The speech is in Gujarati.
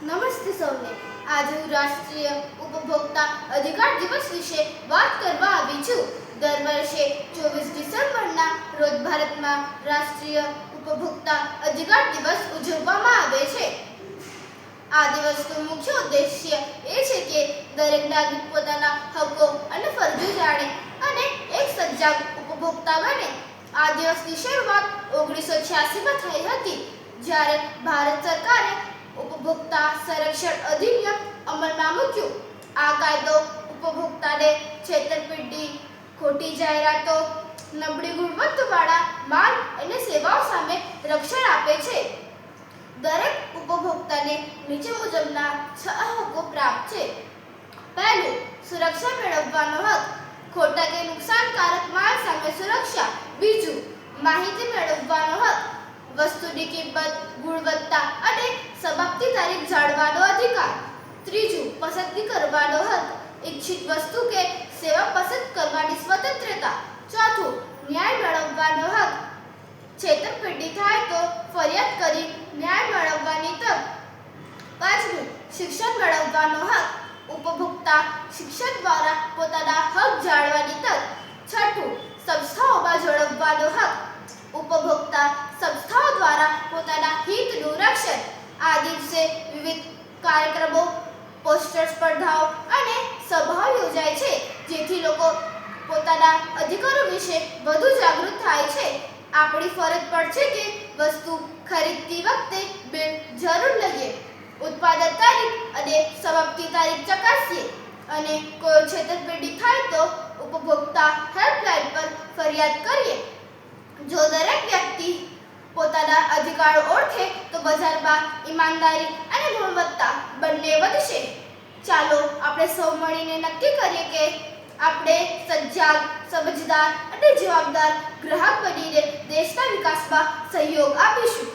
નમસ્તે સૌને. આજે હું રાષ્ટ્રીય ઉપભોક્તા અધિકાર દિવસ વિશે વાત કરવા આવી છું. દર વર્ષે 24 ડિસેમ્બરના રોજ ભારતમાં રાષ્ટ્રીય ઉપભોક્તા અધિકાર દિવસ ઉજવવામાં આવે છે. આ દિવસનો મુખ્ય ઉદ્દેશ્ય એ છે કે દરેક નાગરિક પોતાના હકો અને ફરજો જાણે અને એક સજાગ ઉપભોક્તા બને. આ દિવસની શરૂઆત 1986માં થઈ હતી, જ્યારે ભારત સરકારે ઉપભોક્તા સંરક્ષણ અધિનિયમ અમલમાં મૂક્યું. આ કાયદો ઉપભોક્તાને છેતરપિંડી, ખોટી જાહેરાતો, નબળી ગુણવત્તાવાળા માલ અને સેવાઓ સામે રક્ષણ આપે છે. દરેક ઉપભોક્તાને નીચે મુજબના 6 હકો પ્રાપ્ત છે. પહેલું, સુરક્ષા મેળવવાનો હક, ખોટા કે નુકસાનકારક માલ સામે સુરક્ષા. બીજું, માહિતી મેળવવાનો હક, વસ્તુની કિંમત, ગુણવત્તા અને સમાપ્તિ તારીખ જાણવાનો અધિકાર. ત્રીજું, પસંદગી કરવાનો હક, ઇચ્છિત વસ્તુ કે સેવા પસંદ કરવાની સ્વતંત્રતા. ચોથું, ન્યાય મેળવવાનો હક, છેતરપિંડી થાય તો ફરિયાદ કરી ન્યાય મેળવવાની તક. પાંચમું, શિક્ષણ મેળવવાનો હક, ઉપભોક્તા શિક્ષણ દ્વારા પોતાના હક જાણવાની તક. છઠ્ઠું, સંસ્થાઓમાં જોડવાનો હક, ઉપભોક્તા સંસ્થાઓ દ્વારા પોતાના હિતનું રક્ષણ. આ દિવસે વિવિધ કાર્યક્રમો, પોસ્ટર સ્પર્ધાઓ અને સભાઓ યોજાય છે, જેથી લોકો પોતાના અધિકારો વિશે વધુ જાગૃત થાય છે. આપણી ફરજ પર છે કે વસ્તુ ખરીદતી વખતે બિલ જરૂર લઈએ, ઉત્પાદન તારીખ અને સમાપ્તિ તારીખ ચકાસીએ અને કોઈ છેતરપિંડી થાય તો ઉપભોક્તા હેલ્પલાઇન પર ફરિયાદ કરીએ. જો દરેક વ્યક્તિ પોતાના અધિકારો ઓળખે તો બજારમાં ઈમાનદારી અને ગુણવત્તા બંને વધશે. ચાલો આપણે સૌ મળીને નક્કી કરીએ કે આપણે સજાગ, સમજદાર અને જવાબદાર ગ્રાહક બનીને દેશના વિકાસમાં સહયોગ આપીશું.